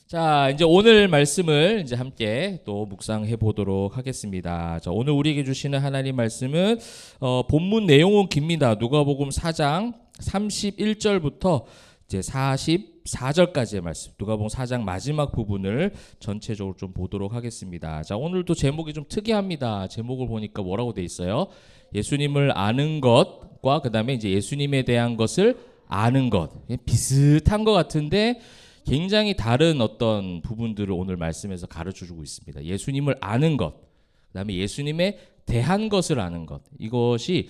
자, 이제 오늘 말씀을 이제 함께 또 묵상해 보도록 하겠습니다. 자, 오늘 우리에게 주시는 하나님 말씀은 본문 내용은 깁니다. 누가복음 4장 31절부터 이제 44절까지의 말씀. 누가복음 4장 마지막 부분을 전체적으로 좀 보도록 하겠습니다. 자, 오늘도 제목이 좀 특이합니다. 제목을 보니까 뭐라고 돼 있어요? 예수님을 아는 것과 그다음에 이제 예수님에 대한 것을 아는 것. 비슷한 것 같은데 굉장히 다른 어떤 부분들을 오늘 말씀에서 가르쳐주고 있습니다. 예수님을 아는 것, 그다음에 예수님에 대한 것을 아는 것. 이것이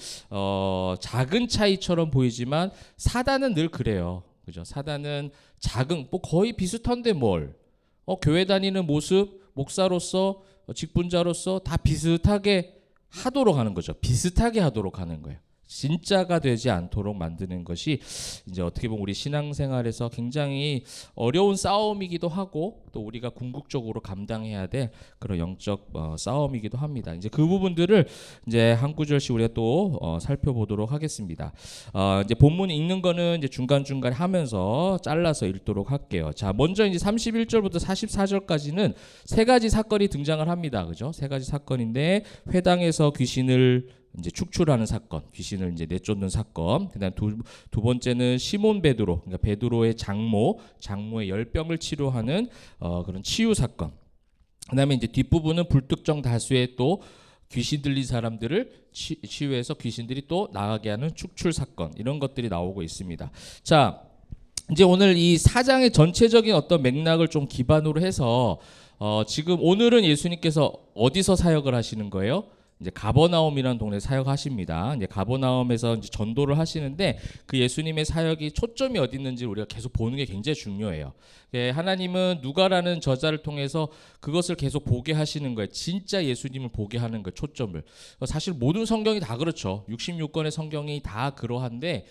작은 차이처럼 보이지만 사단은 늘 그래요. 그죠? 사단은 작은, 뭐 거의 비슷한데 뭘? 교회 다니는 모습, 목사로서, 직분자로서 다 비슷하게 하도록 하는 거죠. 비슷하게 하도록 하는 거예요. 진짜가 되지 않도록 만드는 것이 이제 어떻게 보면 우리 신앙생활에서 굉장히 어려운 싸움이기도 하고 또 우리가 궁극적으로 감당해야 될 그런 영적 싸움이기도 합니다. 이제 그 부분들을 이제 한 구절씩 우리가 또 살펴보도록 하겠습니다. 이제 본문 읽는 거는 이제 중간중간 하면서 잘라서 읽도록 할게요. 자, 먼저 이제 31절부터 44절까지는 세 가지 사건이 등장을 합니다. 그죠? 세 가지 사건인데 회당에서 귀신을 이제 축출하는 사건, 귀신을 이제 내쫓는 사건. 그다음 두 번째는 시몬 베드로, 그러니까 베드로의 장모의 열병을 치료하는 그런 치유 사건. 그다음에 이제 뒷부분은 불특정 다수의 또 귀신 들린 사람들을 치유해서 귀신들이 또 나가게 하는 축출 사건. 이런 것들이 나오고 있습니다. 자, 이제 오늘 이 사장의 전체적인 어떤 맥락을 좀 기반으로 해서 지금 오늘은 예수님께서 어디서 사역을 하시는 거예요? 이제 가버나움이라는 동네 사역하십니다. 이제 가버나움에서 이제 전도를 하시는데 그 예수님의 사역이 초점이 어디 있는지 우리가 계속 보는 게 굉장히 중요해요. 하나님은 누가라는 저자를 통해서 그것을 계속 보게 하시는 거예요. 진짜 예수님을 보게 하는 거예요. 초점을. 사실 모든 성경이 다 그렇죠. 66권의 성경이 다 그러한데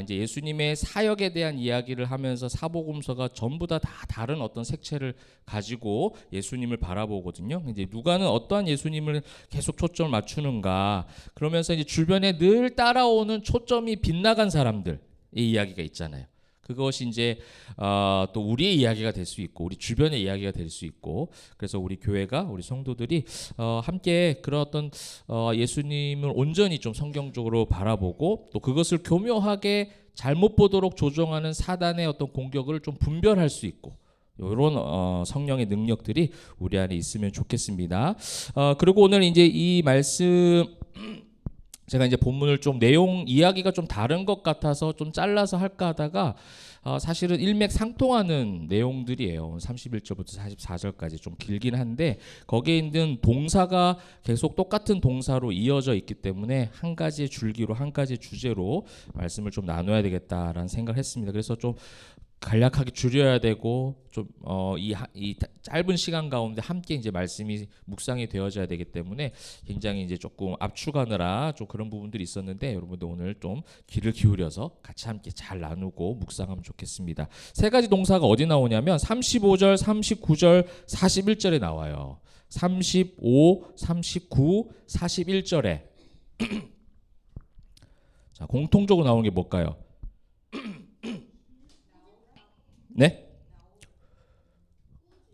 이제 예수님의 사역에 대한 이야기를 하면서 사복음서가 전부 다 다른 어떤 색채를 가지고 예수님을 바라보거든요. 이제 누가는 어떠한 예수님을 계속 초점을 맞추는가? 그러면서 이제 주변에 늘 따라오는 초점이 빗나간 사람들의 이야기가 있잖아요. 그것이 이제 또 우리의 이야기가 될 수 있고 우리 주변의 이야기가 될 수 있고 그래서 우리 교회가 우리 성도들이 함께 그런 어떤 예수님을 온전히 좀 성경적으로 바라보고 또 그것을 교묘하게 잘못 보도록 조종하는 사단의 어떤 공격을 좀 분별할 수 있고 이런 성령의 능력들이 우리 안에 있으면 좋겠습니다. 그리고 오늘 이제 이 말씀 제가 이제 본문을 좀 내용 이야기가 좀 다른 것 같아서 좀 잘라서 할까 하다가 사실은 일맥상통하는 내용들이에요. 31절부터 44절까지 좀 길긴 한데 거기에 있는 동사가 계속 똑같은 동사로 이어져 있기 때문에 한 가지의 줄기로 한 가지 주제로 말씀을 좀 나눠야 되겠다라는 생각을 했습니다. 그래서 좀 간략하게 줄여야 되고 좀 이 짧은 시간 가운데 함께 이제 말씀이 묵상이 되어져야 되기 때문에 굉장히 이제 조금 압축하느라 좀 그런 부분들이 있었는데 여러분들 오늘 좀 귀를 기울여서 같이 함께 잘 나누고 묵상하면 좋겠습니다. 세 가지 동사가 어디 나오냐면 35절, 39절, 41절에 나와요. 35, 39, 41절에 자, 공통적으로 나오는 게 뭘까요? 네?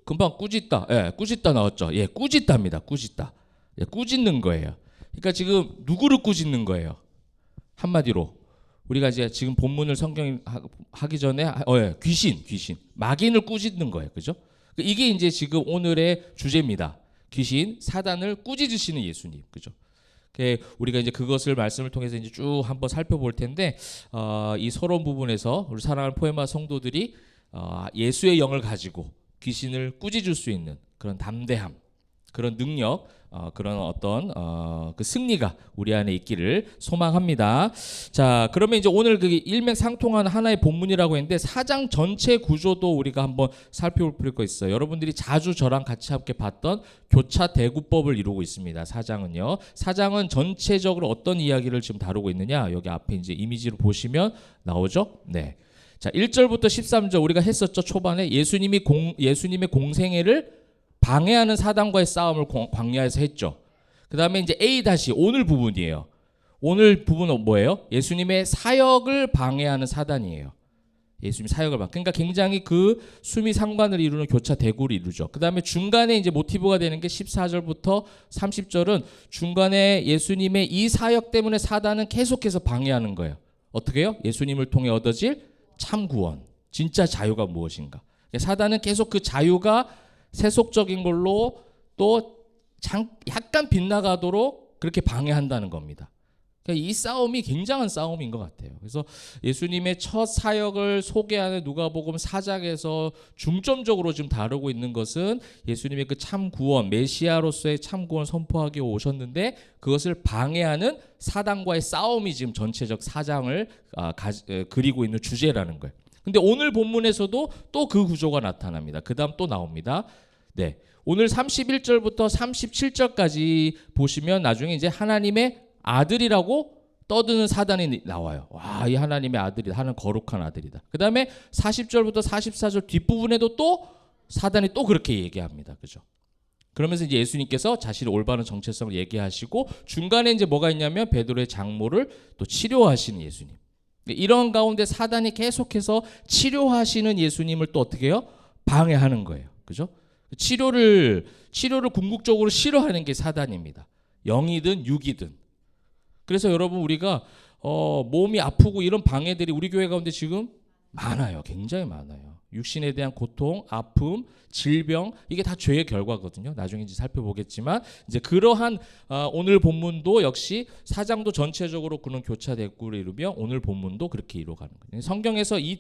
금방 꾸짖다. 예, 꾸짖다 나왔죠. 예, 꾸짖다입니다. 꾸짖다. 예, 꾸짖는 거예요. 그러니까 지금 누구를 꾸짖는 거예요? 한마디로 우리가 이제 지금 본문을 성경 하기 전에 예, 귀신, 마귀를 꾸짖는 거예요. 그죠? 이게 이제 지금 오늘의 주제입니다. 귀신, 사단을 꾸짖으시는 예수님. 그죠? 우리가 이제 그것을 말씀을 통해서 이제 쭉 한번 살펴볼 텐데 이 서론 부분에서 우리 사랑하는 포에마 성도들이 예수의 영을 가지고 귀신을 꾸짖을 수 있는 그런 담대함, 그런 능력, 그런 어떤 그 승리가 우리 안에 있기를 소망합니다. 자, 그러면 이제 오늘 그 일맥상통한 하나의 본문이라고 했는데 사장 전체 구조도 우리가 한번 살펴볼 필요가 있어요. 여러분들이 자주 저랑 같이 함께 봤던 교차 대구법을 이루고 있습니다. 사장은요. 사장은 전체적으로 어떤 이야기를 지금 다루고 있느냐? 여기 앞에 이제 이미지로 보시면 나오죠? 네. 자, 1절부터 13절 우리가 했었죠. 초반에 예수님의 공생애를 방해하는 사단과의 싸움을 광야에서 했죠. 그 다음에 이제 A 오늘 부분이에요. 오늘 부분은 뭐예요? 예수님의 사역을 방해하는 사단이에요. 예수님 사역을 막. 그러니까 굉장히 그 수미 상관을 이루는 교차 대구를 이루죠. 그 다음에 중간에 이제 모티브가 되는 게 14절부터 30절은 중간에 예수님의 이 사역 때문에 사단은 계속해서 방해하는 거예요. 어떻게 해요? 예수님을 통해 얻어질 참 구원, 진짜 자유가 무엇인가. 사단은 계속 그 자유가 세속적인 걸로 또 약간 빗나가도록 그렇게 방해한다는 겁니다. 그러니까 이 싸움이 굉장한 싸움인 것 같아요. 그래서 예수님의 첫 사역을 소개하는 누가복음 4장에서 중점적으로 지금 다루고 있는 것은 예수님의 그 참 구원, 메시아로서의 참 구원 선포하기 오셨는데 그것을 방해하는 사단과의 싸움이 지금 전체적 4장을 그리고 있는 주제라는 거예요. 근데 오늘 본문에서도 또 그 구조가 나타납니다. 그 다음 또 나옵니다. 네, 오늘 31절부터 37절까지 보시면 나중에 이제 하나님의 아들이라고 떠드는 사단이 나와요. 와, 이 하나님의 아들이다. 하는 거룩한 아들이다. 그 다음에 40절부터 44절 뒷부분에도 또 사단이 또 그렇게 얘기합니다. 그죠? 그러면서 이제 예수님께서 자신의 올바른 정체성을 얘기하시고 중간에 이제 뭐가 있냐면 베드로의 장모를 또 치료하시는 예수님. 이런 가운데 사단이 계속해서 치료하시는 예수님을 또 어떻게 해요? 방해하는 거예요. 그죠? 치료를 궁극적으로 싫어하는 게 사단입니다. 영이든 육이든. 그래서 여러분 우리가 몸이 아프고 이런 방해들이 우리 교회 가운데 지금 많아요. 굉장히 많아요. 육신에 대한 고통, 아픔, 질병 이게 다 죄의 결과거든요. 나중에 이제 살펴보겠지만 이제 그러한 오늘 본문도 역시 사장도 전체적으로 그런 교차 대구를 이루며 오늘 본문도 그렇게 이루어가는 거예요. 성경에서 이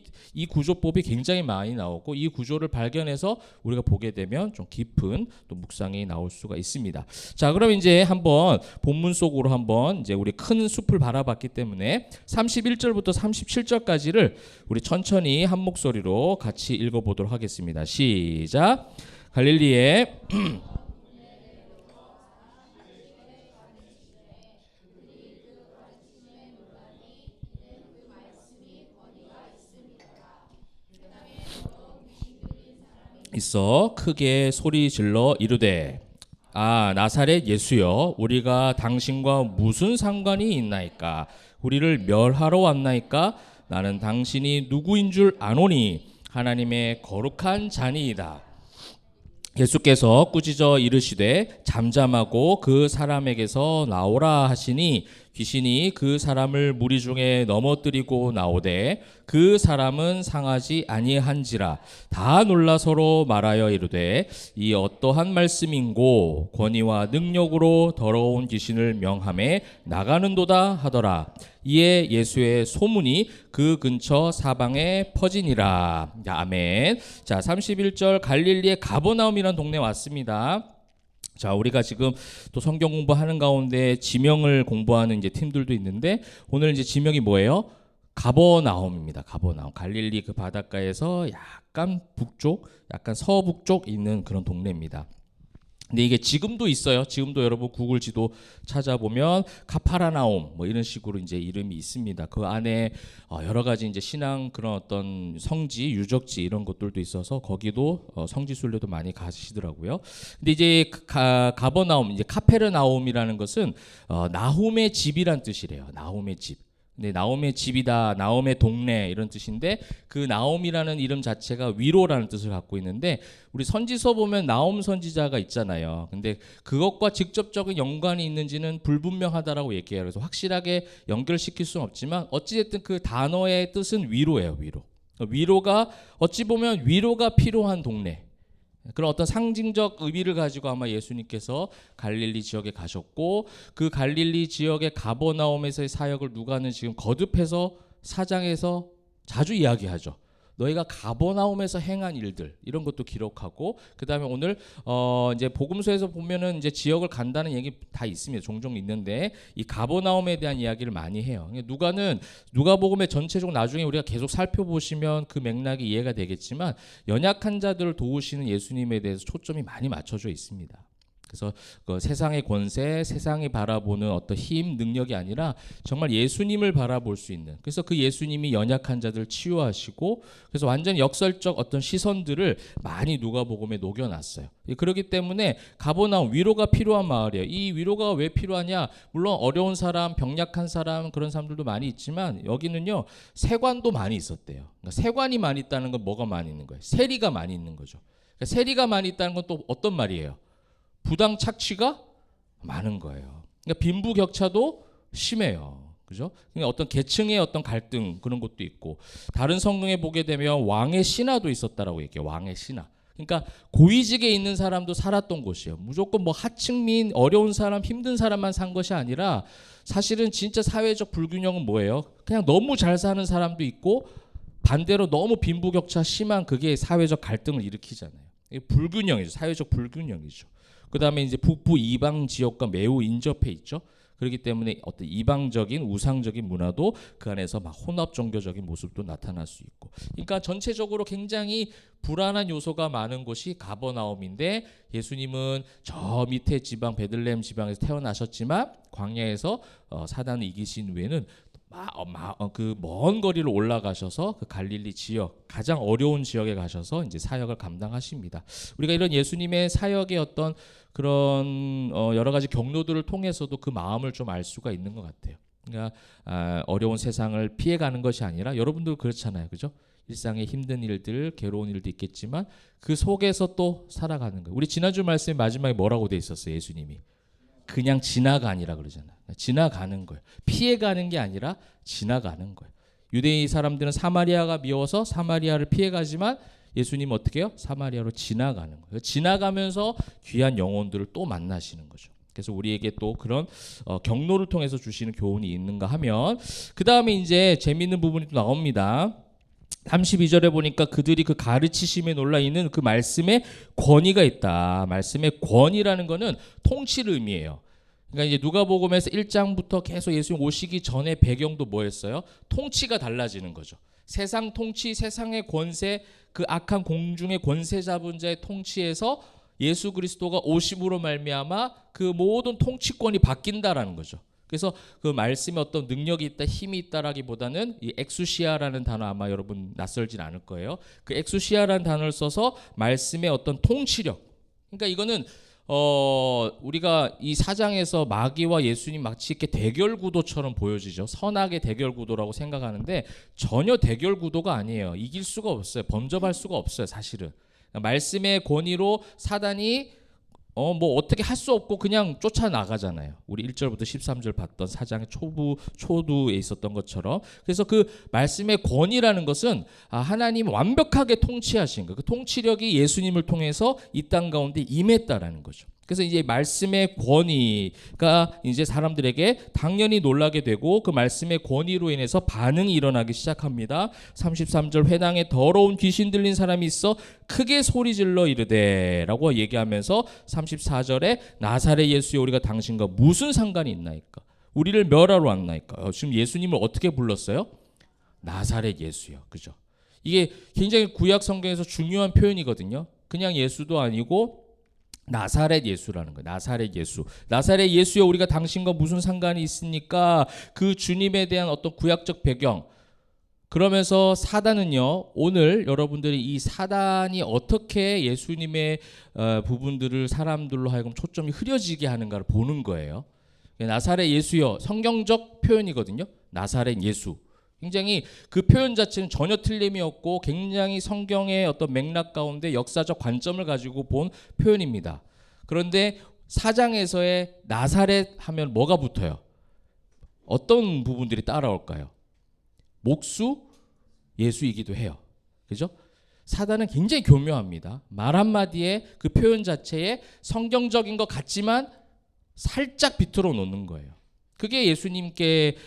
구조법이 굉장히 많이 나오고 이 구조를 발견해서 우리가 보게 되면 좀 깊은 또 묵상이 나올 수가 있습니다. 자, 그럼 이제 한번 본문 속으로 한번 이제 우리 큰 숲을 바라봤기 때문에 31절부터 37절까지를 우리 천천히 한 목소리로 같이 읽어보도록 하겠습니다. 시작. 갈릴리에 있어 크게 소리 질러 이르되 아 나사렛 예수여 우리가 당신과 무슨 상관이 있나이까 우리를 멸하러 왔나이까 나는 당신이 누구인 줄 아노니 하나님의 거룩한 자니이다. 예수께서 꾸짖어 이르시되 잠잠하고 그 사람에게서 나오라 하시니 귀신이 그 사람을 무리 중에 넘어뜨리고 나오되 그 사람은 상하지 아니한지라 다 놀라 서로 말하여 이르되 이 어떠한 말씀인고 권위와 능력으로 더러운 귀신을 명함에 나가는도다 하더라. 이에 예수의 소문이 그 근처 사방에 퍼지니라. 아멘. 자, 31절 갈릴리의 가버나움이라는 동네 왔습니다. 자, 우리가 지금 또 성경 공부하는 가운데 지명을 공부하는 이제 팀들도 있는데 오늘 이제 지명이 뭐예요? 가버나움입니다. 가버나움. 갈릴리 그 바닷가에서 약간 북쪽, 약간 서북쪽 있는 그런 동네입니다. 근데 이게 지금도 있어요. 지금도 여러분 구글 지도 찾아보면 카파라나움 뭐 이런 식으로 이제 이름이 있습니다. 그 안에 여러 가지 이제 신앙 그런 어떤 성지, 유적지 이런 것들도 있어서 거기도 성지 순례도 많이 가시더라고요. 근데 이제 가버나움, 이제 카페르나움이라는 것은 나홈의 집이란 뜻이래요. 나홈의 집. 네, 나홈의 집이다, 나홈의 동네 이런 뜻인데 그 나홈이라는 이름 자체가 위로라는 뜻을 갖고 있는데 우리 선지서 보면 나홈 선지자가 있잖아요. 근데 그것과 직접적인 연관이 있는지는 불분명하다라고 얘기해요. 그래서 확실하게 연결시킬 수는 없지만 어찌됐든 그 단어의 뜻은 위로예요. 위로. 위로가 어찌 보면 위로가 필요한 동네. 그런 어떤 상징적 의미를 가지고 아마 예수님께서 갈릴리 지역에 가셨고 그 갈릴리 지역의 가버나움에서의 사역을 누가는 지금 거듭해서 사장에서 자주 이야기하죠. 너희가 가버나움에서 행한 일들 이런 것도 기록하고 그 다음에 오늘 이제 복음서에서 보면은 이제 지역을 간다는 얘기 다 있습니다. 종종 있는데 이 가버나움에 대한 이야기를 많이 해요. 누가복음의 전체적으로 나중에 우리가 계속 살펴보시면 그 맥락이 이해가 되겠지만 연약한 자들을 도우시는 예수님에 대해서 초점이 많이 맞춰져 있습니다. 그래서 그 세상의 권세, 세상이 바라보는 어떤 힘, 능력이 아니라 정말 예수님을 바라볼 수 있는. 그래서 그 예수님이 연약한 자들 치유하시고, 그래서 완전 역설적 어떤 시선들을 많이 누가복음에 녹여놨어요. 그렇기 때문에 가버나움, 위로가 필요한 마을이에요. 이 위로가 왜 필요하냐? 물론 어려운 사람, 병약한 사람, 그런 사람들도 많이 있지만 여기는요 세관도 많이 있었대요. 그러니까 세관이 많이 있다는 건 뭐가 많이 있는 거예요? 세리가 많이 있는 거죠. 그러니까 세리가 많이 있다는 건 또 어떤 말이에요? 부당 착취가 많은 거예요. 그러니까 빈부격차도 심해요. 그죠? 그러니까 어떤 계층의 어떤 갈등 그런 것도 있고, 다른 성경에 보게 되면 왕의 신하도 있었다라고 얘기해요. 왕의 신하. 그러니까 고위직에 있는 사람도 살았던 곳이에요. 무조건 뭐 하층민, 어려운 사람, 힘든 사람만 산 것이 아니라 사실은 진짜 사회적 불균형은 뭐예요? 그냥 너무 잘 사는 사람도 있고 반대로 너무 빈부격차 심한 그게 사회적 갈등을 일으키잖아요. 이게 불균형이죠. 사회적 불균형이죠. 그 다음에 이제 북부 이방 지역과 매우 인접해 있죠. 그렇기 때문에 어떤 이방적인 우상적인 문화도 그 안에서 막 혼합 종교적인 모습도 나타날 수 있고, 그러니까 전체적으로 굉장히 불안한 요소가 많은 곳이 가버나움인데, 예수님은 저 밑에 지방 베들레헴 지방에서 태어나셨지만 광야에서 사단을 이기신 후에는 그 먼 거리를 올라가셔서 그 갈릴리 지역, 가장 어려운 지역에 가셔서 이제 사역을 감당하십니다. 우리가 이런 예수님의 사역의 어떤 그런 여러 가지 경로들을 통해서도 그 마음을 좀 알 수가 있는 것 같아요. 그러니까 어려운 세상을 피해가는 것이 아니라, 여러분도 그렇잖아요, 그죠? 일상의 힘든 일들, 괴로운 일도 있겠지만 그 속에서 또 살아가는 거예요. 우리 지난주 말씀의 마지막에 뭐라고 돼 있었어요? 예수님이 그냥 지나가니라 그러잖아요. 지나가는 거예요. 피해가는 게 아니라 지나가는 거예요. 유대인 사람들은 사마리아가 미워서 사마리아를 피해가지만 예수님은 어떻게 해요? 사마리아로 지나가는 거예요. 지나가면서 귀한 영혼들을 또 만나시는 거죠. 그래서 우리에게 또 그런 경로를 통해서 주시는 교훈이 있는가 하면, 그 다음에 이제 재미있는 부분이 또 나옵니다. 32절에 보니까 그들이 그 가르치심에 놀라 있는 그 말씀에 권위가 있다. 말씀의 권위라는 거는 통치를 의미해요. 그러니까 이제 누가복음에서 1장부터 계속 예수님 오시기 전에 배경도 뭐였어요? 통치가 달라지는 거죠. 세상 통치, 세상의 권세, 그 악한 공중의 권세 잡은 자의 통치에서 예수 그리스도가 오심으로 말미암아 그 모든 통치권이 바뀐다라는 거죠. 그래서 그 말씀에 어떤 능력이 있다, 힘이 있다라기보다는 이 엑수시아라는 단어 아마 여러분 낯설진 않을 거예요. 그 엑수시아라는 단어를 써서 말씀의 어떤 통치력. 그러니까 이거는 우리가 이 4장에서 마귀와 예수님 마치 이렇게 대결 구도처럼 보여지죠. 선악의 대결 구도라고 생각하는데 전혀 대결 구도가 아니에요. 이길 수가 없어요. 범접할 수가 없어요, 사실은. 말씀의 권위로 사단이 뭐 어떻게 할 수 없고 그냥 쫓아나가잖아요. 우리 1절부터 13절 봤던 4장의 초두에 있었던 것처럼. 그래서 그 말씀의 권위라는 것은 하나님 완벽하게 통치하신 거, 그 통치력이 예수님을 통해서 이 땅 가운데 임했다라는 거죠. 그래서 이제 말씀의 권위가 이제 사람들에게 당연히 놀라게 되고, 그 말씀의 권위로 인해서 반응이 일어나기 시작합니다. 33절, 회당에 더러운 귀신 들린 사람이 있어 크게 소리질러 이르되 라고 얘기하면서 34절에 나사렛 예수여 우리가 당신과 무슨 상관이 있나이까? 우리를 멸하러 왔나이까? 지금 예수님을 어떻게 불렀어요? 나사렛 예수요. 그죠? 이게 굉장히 구약 성경에서 중요한 표현이거든요. 그냥 예수도 아니고 나사렛 예수라는 거예요. 나사렛 예수. 나사렛 예수여 우리가 당신과 무슨 상관이 있습니까? 그 주님에 대한 어떤 구약적 배경. 그러면서 사단은요, 오늘 여러분들이 이 사단이 어떻게 예수님의 부분들을 사람들로 하여금 초점이 흐려지게 하는가를 보는 거예요. 나사렛 예수여, 성경적 표현이거든요. 나사렛 예수. 굉장히 그 표현 자체는 전혀 틀림이 없고 굉장히 성경의 어떤 맥락 가운데 역사적 관점을 가지고 본 표현입니다. 그런데 4장에서의 나사렛 하면 뭐가 붙어요? 어떤 부분들이 따라올까요? 목수 예수이기도 해요. 그죠? 사단은 굉장히 교묘합니다. 말 한마디에 그 표현 자체에 성경적인 것 같지만 살짝 비틀어 놓는 거예요. 그게 예수님께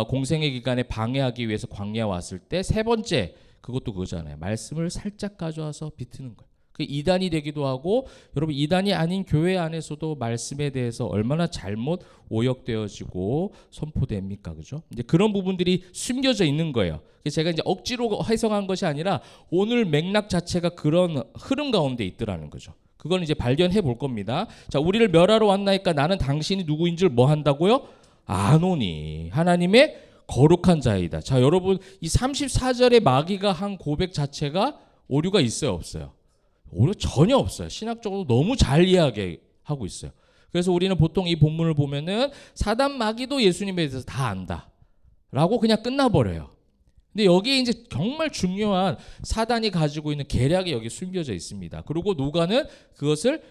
공생의 기간에 방해하기 위해서 광야에 왔을 때 세 번째, 그것도 그거잖아요. 말씀을 살짝 가져와서 비트는 거예요. 그 이단이 되기도 하고, 여러분 이단이 아닌 교회 안에서도 말씀에 대해서 얼마나 잘못 오역되어지고 선포됩니까? 그죠? 이제 그런 부분들이 숨겨져 있는 거예요. 제가 이제 억지로 해석한 것이 아니라 오늘 맥락 자체가 그런 흐름 가운데 있더라는 거죠. 그걸 이제 발견해 볼 겁니다. 자, 우리를 멸하러 왔나이까 나는 당신이 누구인 줄 뭐 한다고요? 아노니. 하나님의 거룩한 자이다. 자, 여러분 이 34절의 마귀가 한 고백 자체가 오류가 있어요, 없어요? 오류 전혀 없어요. 신학적으로 너무 잘 이야기하고 있어요. 그래서 우리는 보통 이 본문을 보면은 사단 마귀도 예수님에 대해서 다 안다 라고 그냥 끝나버려요. 근데 여기에 이제 정말 중요한 사단이 가지고 있는 계략이 여기 숨겨져 있습니다. 그리고 누가는 그것을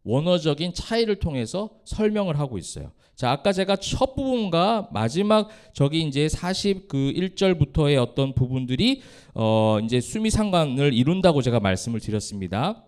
원어적인 차이를 통해서 설명을 하고 있어요. 자, 아까 제가 첫 부분과 마지막 저기 이제 41절부터의 어떤 부분들이 이제 수미상관을 이룬다고 제가 말씀을 드렸습니다.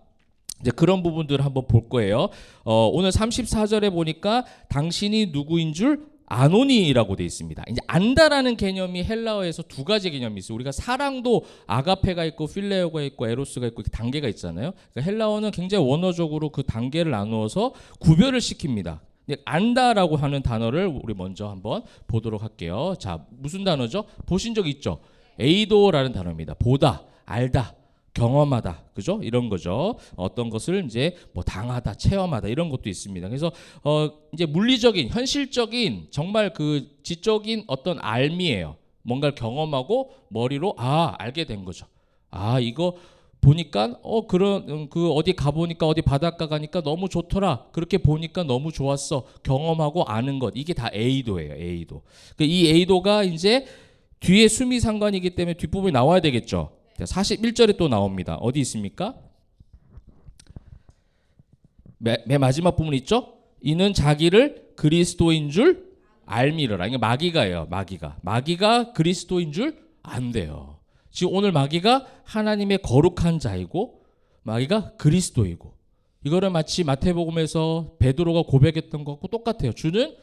이제 그런 부분들을 한번 볼 거예요. 오늘 34절에 보니까 당신이 누구인 줄 아노니라고 되어 있습니다. 이제 안다라는 개념이 헬라어에서 두 가지 개념이 있어요. 우리가 사랑도 아가페가 있고 필레오가 있고 에로스가 있고 단계가 있잖아요. 그러니까 헬라어는 굉장히 원어적으로 그 단계를 나누어서 구별을 시킵니다. 안다라고 하는 단어를 우리 먼저 한번 보도록 할게요. 자, 무슨 단어죠? 보신 적 있죠? 에이도라는 단어입니다. 보다, 알다, 경험하다, 그죠? 이런 거죠. 어떤 것을 이제 뭐 당하다, 체험하다 이런 것도 있습니다. 그래서 이제 물리적인, 현실적인 정말 그 지적인 어떤 알미예요. 뭔가를 경험하고 머리로 알게 된 거죠. 이거 보니까 그런 그 어디 가 보니까 어디 바닷가 가니까 너무 좋더라. 그렇게 보니까 너무 좋았어. 경험하고 아는 것 이게 다 에이도예요. 에이도. 이 에이도가 이제 뒤에 수미상관이기 때문에 뒷부분이 나와야 되겠죠. 41절에 또 나옵니다. 어디 있습니까? 맨 마지막 부분 있죠? 이는 자기를 그리스도인 줄 알미르라. 이게 마귀가예요. 마귀가 그리스도인 줄 안돼요. 지금 오늘 마귀가 하나님의 거룩한 자이고 마귀가 그리스도이고 이거를 마치 마태복음에서 베드로가 고백했던 것과 똑같아요. 주는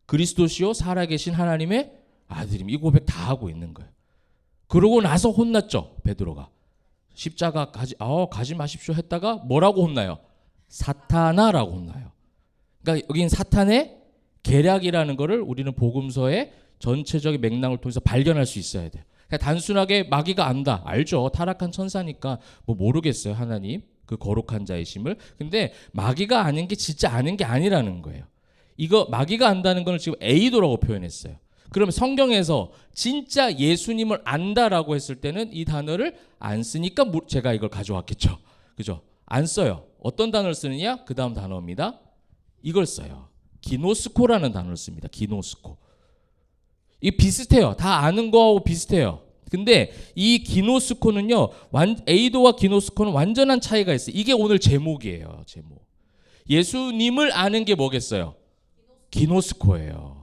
그리스도시요 살아계신 하나님의 아들임. 이 고백 다 하고 있는 거예요. 그러고 나서 혼났죠. 베드로가. 십자가 가지 마십시오 했다가 뭐라고 혼나요? 사탄아라고 혼나요. 그러니까 여긴 사탄의 계략이라는 것을 우리는 복음서의 전체적인 맥락을 통해서 발견할 수 있어야 돼요. 그냥 단순하게 마귀가 안다. 알죠. 타락한 천사니까 뭐 모르겠어요. 하나님 그 거룩한 자이심을. 근데 마귀가 아는 게 진짜 아는 게 아니라는 거예요. 이거 마귀가 안다는 걸 지금 에이도라고 표현했어요. 그러면 성경에서 진짜 예수님을 안다라고 했을 때는 이 단어를 안 쓰니까 제가 이걸 가져왔겠죠. 그죠? 안 써요. 어떤 단어를 쓰느냐? 그 다음 단어입니다. 이걸 써요. 기노스코라는 단어를 씁니다. 기노스코. 이 비슷해요. 다 아는 거하고 비슷해요. 근데 이 기노스코는요, 에이도와 기노스코는 완전한 차이가 있어요. 이게 오늘 제목이에요. 제목. 예수님을 아는 게 뭐겠어요? 기노스코예요.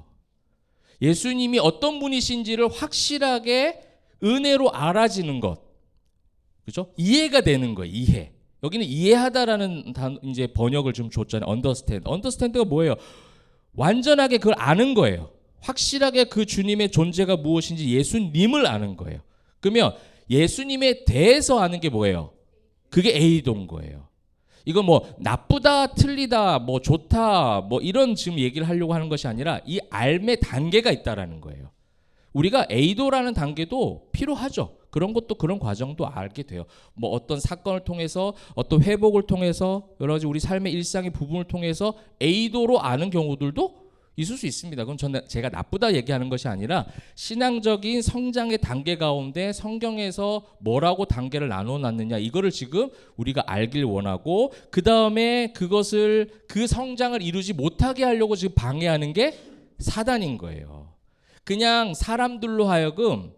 예수님이 어떤 분이신지를 확실하게 은혜로 알아지는 것, 그죠? 이해가 되는 거예요. 이해. 여기는 이해하다라는 이제 번역을 좀 줬잖아요. understand. understand가 뭐예요? 완전하게 그걸 아는 거예요. 확실하게 그 주님의 존재가 무엇인지 예수님을 아는 거예요. 그러면 예수님에 대해서 아는 게 뭐예요? 그게 에이도인 거예요. 이건 뭐 나쁘다, 틀리다, 뭐 좋다, 뭐 이런 지금 얘기를 하려고 하는 것이 아니라 이 알의 단계가 있다라는 거예요. 우리가 에이도라는 단계도 필요하죠. 그런 것도 그런 과정도 알게 돼요. 뭐 어떤 사건을 통해서 어떤 회복을 통해서 여러 가지 우리 삶의 일상의 부분을 통해서 에이도로 아는 경우들도 있을 수 있습니다. 그건 제가 나쁘다 얘기하는 것이 아니라 신앙적인 성장의 단계 가운데 성경에서 뭐라고 단계를 나눠놨느냐 이거를 지금 우리가 알길 원하고 그 다음에 그것을 그 성장을 이루지 못하게 하려고 지금 방해하는 게 사단인 거예요. 그냥 사람들로 하여금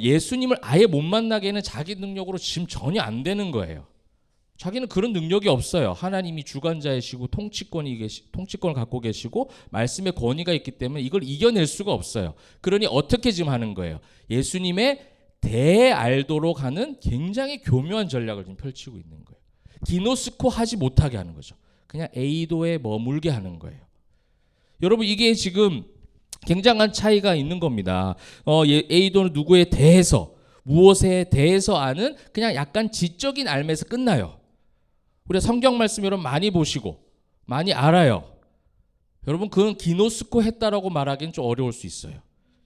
예수님을 아예 못 만나게 는 자기 능력으로 지금 전혀 안 되는 거예요. 자기는 그런 능력이 없어요. 하나님이 주관자이시고 통치권을 갖고 계시고 말씀의 권위가 있기 때문에 이걸 이겨낼 수가 없어요. 그러니 어떻게 지금 하는 거예요? 예수님의 대알도록 하는 굉장히 교묘한 전략을 지금 펼치고 있는 거예요. 기노스코 하지 못하게 하는 거죠. 그냥 에이도에 머물게 하는 거예요. 여러분 이게 지금 굉장한 차이가 있는 겁니다. 에이도는 누구에 대해서 무엇에 대해서 아는 그냥 약간 지적인 알면서 끝나요. 우리가 성경 말씀 여러분 많이 보시고 많이 알아요. 여러분 그건 기노스코 했다라고 말하기는 좀 어려울 수 있어요.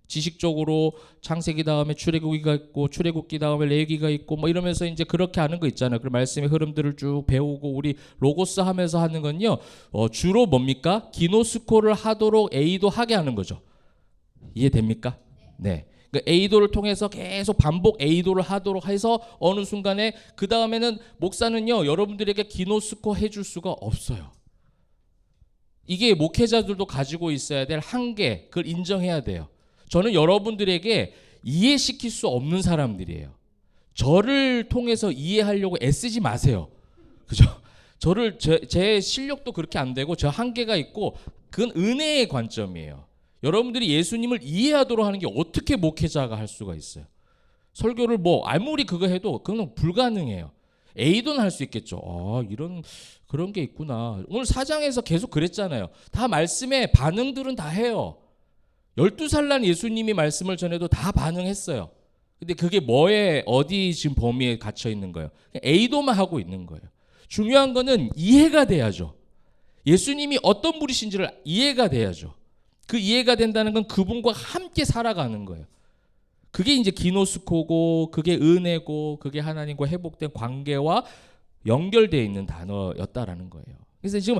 지식적으로 창세기 다음에 출애굽기가 있고 출애굽기 다음에 레위기가 있고 뭐 이러면서 이제 그렇게 하는 거 있잖아요. 그 말씀의 흐름들을 쭉 배우고 우리 로고스 하면서 하는 건요. 주로 뭡니까? 기노스코를 하도록 에이도 하게 하는 거죠. 이해됩니까? 네. 그러니까 에이도를 통해서 계속 반복 에이도를 하도록 해서 어느 순간에 그 다음에는 목사는요 여러분들에게 기노스코 해줄 수가 없어요. 이게 목회자들도 가지고 있어야 될 한계, 그걸 인정해야 돼요. 저는 여러분들에게 이해시킬 수 없는 사람들이에요. 저를 통해서 이해하려고 애쓰지 마세요. 그죠? 저를 제 실력도 그렇게 안 되고 저 한계가 있고 그건 은혜의 관점이에요. 여러분들이 예수님을 이해하도록 하는 게 어떻게 목회자가 할 수가 있어요? 설교를 뭐 아무리 그거 해도 그건 불가능해요. A도는 할 수 있겠죠. 이런 그런 게 있구나. 오늘 4장에서 계속 그랬잖아요. 다 말씀에 반응들은 다 해요. 12살 난 예수님이 말씀을 전해도 다 반응했어요. 근데 그게 뭐에 어디 지금 범위에 갇혀 있는 거예요? A도만 하고 있는 거예요. 중요한 거는 이해가 돼야죠. 예수님이 어떤 분이신지를 이해가 돼야죠. 그 이해가 된다는 건 그분과 함께 살아가는 거예요. 그게 이제 기노스코고 그게 은혜고 그게 하나님과 회복된 관계와 연결되어 있는 단어였다라는 거예요. 그래서 지금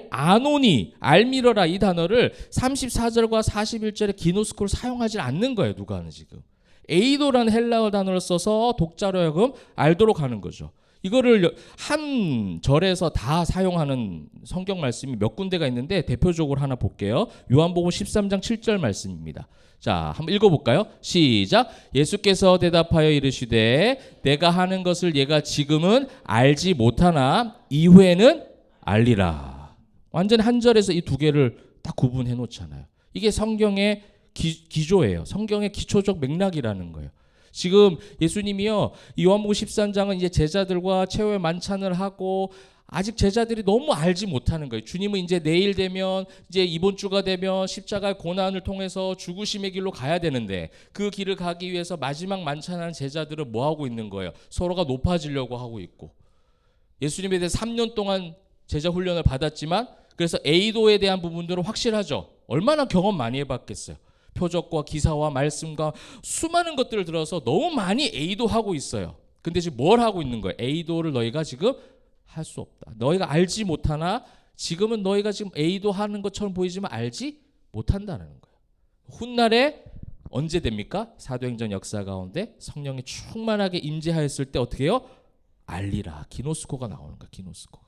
아노니, 알미러라 이 단어를 34절과 41절에 기노스코를 사용하지 않는 거예요. 누가는 지금. 에이도라는 헬라어 단어를 써서 독자로 하여금 알도록 하는 거죠. 이거를 한 절에서 다 사용하는 성경 말씀이 몇 군데가 있는데 대표적으로 하나 볼게요. 요한복음 13장 7절 말씀입니다. 자, 한번 읽어볼까요? 시작. 예수께서 대답하여 이르시되 내가 하는 것을 얘가 지금은 알지 못하나 이후에는 알리라. 완전 한 절에서 이 두 개를 딱 구분해 놓잖아요. 이게 성경의 기조예요. 성경의 기초적 맥락이라는 거예요. 지금 예수님이요, 이 요한복음 13장은 이제 제자들과 최후의 만찬을 하고 아직 제자들이 너무 알지 못하는 거예요. 주님은 이제 내일 되면 이제 이번 주가 되면 십자가의 고난을 통해서 죽으심의 길로 가야 되는데 그 길을 가기 위해서 마지막 만찬하는 제자들은 뭐 하고 있는 거예요? 서로가 높아지려고 하고 있고 예수님에 대해 3년 동안 제자 훈련을 받았지만 그래서 에이도에 대한 부분들은 확실하죠. 얼마나 경험 많이 해봤겠어요. 표적과 기사와 말씀과 수많은 것들을 들어서 너무 많이 에이도하고 있어요. 근데 지금 뭘 하고 있는 거예요? 에이도를 너희가 지금 할 수 없다. 너희가 알지 못하나 지금은 너희가 지금 에이도하는 것처럼 보이지만 알지 못한다는 거예요. 훗날에 언제 됩니까? 사도행전 역사 가운데 성령이 충만하게 임재하였을 때 어떻게 해요? 알리라. 기노스코가 나오는 거야. 기노스코가.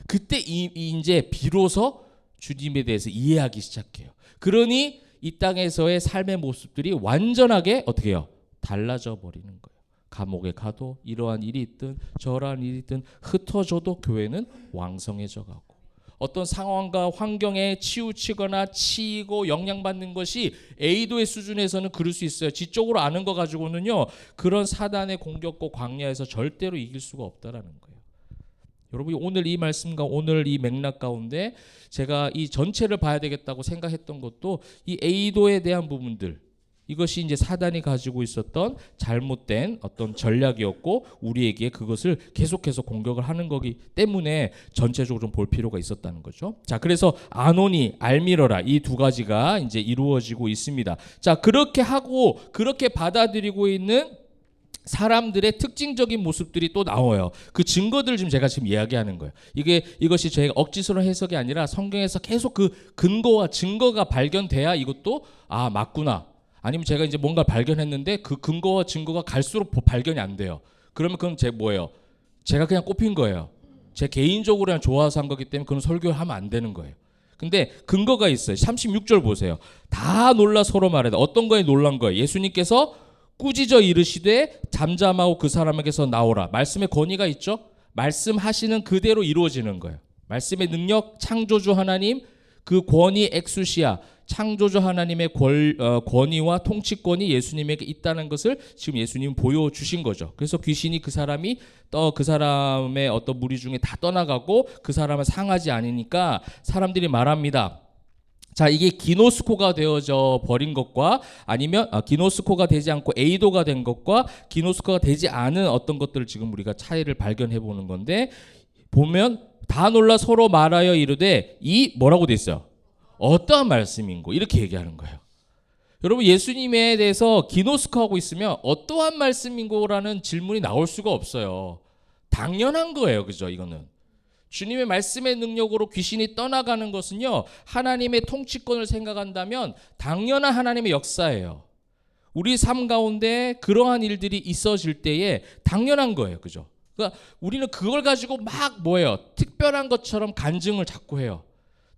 그때 이제 비로소 주님에 대해서 이해하기 시작해요. 그러니 이 땅에서의 삶의 모습들이 완전하게 어떻게 해요? 달라져 버리는 거예요. 감옥에 가도 이러한 일이 있든 저러한 일이 있든 흩어져도 교회는 왕성해져 가고 어떤 상황과 환경에 치우치거나 치이고 영향받는 것이 에이도의 수준에서는 그럴 수 있어요. 지적으로 아는 거 가지고는요. 그런 사단의 공격과 광야에서 절대로 이길 수가 없다라는 거예요. 여러분이 오늘 이 말씀과 오늘 이 맥락 가운데 제가 이 전체를 봐야 되겠다고 생각했던 것도 이 에이도에 대한 부분들 이것이 이제 사단이 가지고 있었던 잘못된 어떤 전략이었고 우리에게 그것을 계속해서 공격을 하는 거기 때문에 전체적으로 좀 볼 필요가 있었다는 거죠. 자, 그래서 아노니, 알미러라 이 두 가지가 이제 이루어지고 있습니다. 자, 그렇게 하고 그렇게 받아들이고 있는 사람들의 특징적인 모습들이 또 나와요. 그 증거들을 제가 지금 이야기하는 거예요. 이것이 저희가 억지스러운 해석이 아니라 성경에서 계속 그 근거와 증거가 발견돼야 이것도 맞구나. 아니면 제가 이제 뭔가 발견했는데 그 근거와 증거가 갈수록 발견이 안 돼요. 그러면 그건 뭐예요? 제가 그냥 꼽힌 거예요. 제 개인적으로 그냥 좋아서 한 거기 때문에 그런 설교를 하면 안 되는 거예요. 근데 근거가 있어요. 36절 보세요. 다 놀라 서로 말하다. 어떤 거에 놀란 거예요? 예수님께서 꾸짖어 이르시되 잠잠하고 그 사람에게서 나오라. 말씀의 권위가 있죠. 말씀하시는 그대로 이루어지는 거예요. 말씀의 능력, 창조주 하나님, 그 권위 엑수시아, 창조주 하나님의 권위와 통치권이 예수님에게 있다는 것을 지금 예수님은 보여주신 거죠. 그래서 귀신이 그 사람의 어떤 무리 중에 다 떠나가고 그 사람을 상하지 않으니까 사람들이 말합니다. 자, 이게 기노스코가 되어져 버린 것과 아니면 기노스코가 되지 않고 에이도가 된 것과 기노스코가 되지 않은 어떤 것들을 지금 우리가 차이를 발견해 보는 건데 보면 다 놀라 서로 말하여 이르되 이 뭐라고 돼 있어요? 어떠한 말씀인고 이렇게 얘기하는 거예요. 여러분 예수님에 대해서 기노스코하고 있으면 어떠한 말씀인고라는 질문이 나올 수가 없어요. 당연한 거예요. 그죠? 이거는. 주님의 말씀의 능력으로 귀신이 떠나가는 것은요. 하나님의 통치권을 생각한다면 당연한 하나님의 역사예요. 우리 삶 가운데 그러한 일들이 있어질 때에 당연한 거예요. 그죠? 그러니까 우리는 그걸 가지고 막 뭐예요? 특별한 것처럼 간증을 자꾸 해요.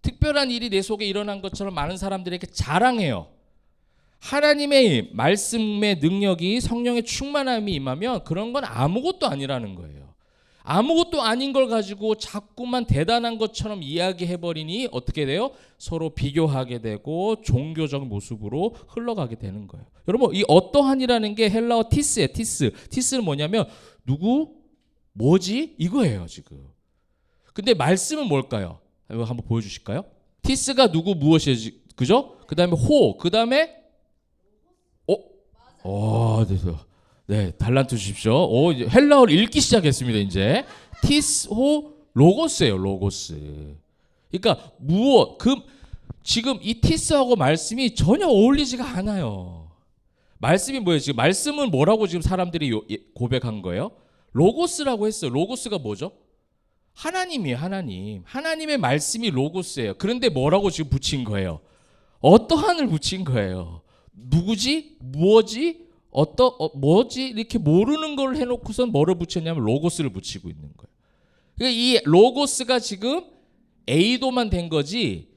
특별한 일이 내 속에 일어난 것처럼 많은 사람들에게 자랑해요. 하나님의 말씀의 능력이 성령의 충만함이 임하면 그런 건 아무것도 아니라는 거예요. 아무것도 아닌 걸 가지고 자꾸만 대단한 것처럼 이야기해버리니 어떻게 돼요? 서로 비교하게 되고 종교적 모습으로 흘러가게 되는 거예요. 여러분 이 어떠한이라는 게 헬라어 티스예요. 티스는 뭐냐면 누구? 뭐지? 이거예요 지금. 근데 말씀은 뭘까요? 이거 한번 보여주실까요? 티스가 누구 무엇이에요? 그죠? 그 다음에 그 다음에 네, 달란트 주십시오. 이제 헬라어를 읽기 시작했습니다. 이제 티스, 로고스예요. 로고스. 그러니까 무엇? 지금 이 티스하고 말씀이 전혀 어울리지가 않아요. 말씀이 뭐예요? 지금 말씀은 뭐라고 지금 사람들이 고백한 거예요? 로고스라고 했어요. 로고스가 뭐죠? 하나님이에요. 하나님. 하나님의 말씀이 로고스예요. 그런데 뭐라고 지금 붙인 거예요? 어떠한을 붙인 거예요. 누구지? 뭐지? 뭐지? 이렇게 모르는 걸 해놓고선 뭐를 붙였냐면 로고스를 붙이고 있는 거예요. 그러니까 이 로고스가 지금 에이도만 된 거지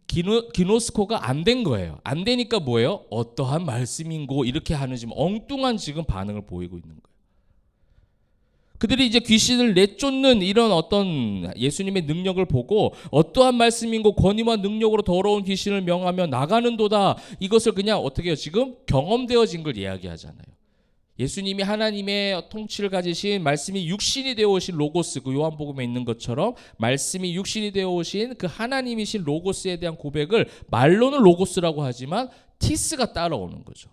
기노스코가 안 된 거예요. 안 되니까 뭐예요? 어떠한 말씀인고 이렇게 하는 지금 엉뚱한 지금 반응을 보이고 있는 거예요. 그들이 이제 귀신을 내쫓는 이런 어떤 예수님의 능력을 보고 어떠한 말씀인고 권위와 능력으로 더러운 귀신을 명하며 나가는도다. 이것을 그냥 어떻게 해요? 지금 경험되어진 걸 이야기하잖아요. 예수님이 하나님의 통치를 가지신 말씀이 육신이 되어 오신 로고스, 그 요한복음에 있는 것처럼 말씀이 육신이 되어 오신 그 하나님이신 로고스에 대한 고백을 말로는 로고스라고 하지만 티스가 따라오는 거죠.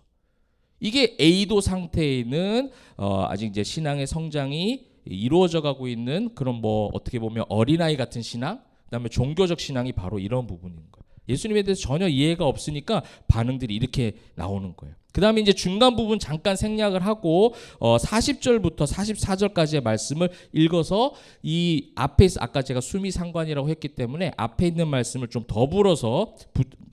이게 에이도 상태에 있는 아직 이제 신앙의 성장이 이루어져 가고 있는 그런 뭐 어떻게 보면 어린아이 같은 신앙, 그다음에 종교적 신앙이 바로 이런 부분인 거예요. 예수님에 대해서 전혀 이해가 없으니까 반응들이 이렇게 나오는 거예요. 그다음에 이제 중간 부분 잠깐 생략을 하고 40절부터 44절까지의 말씀을 읽어서 이 앞에 아까 제가 수미상관이라고 했기 때문에 앞에 있는 말씀을 좀 더불어서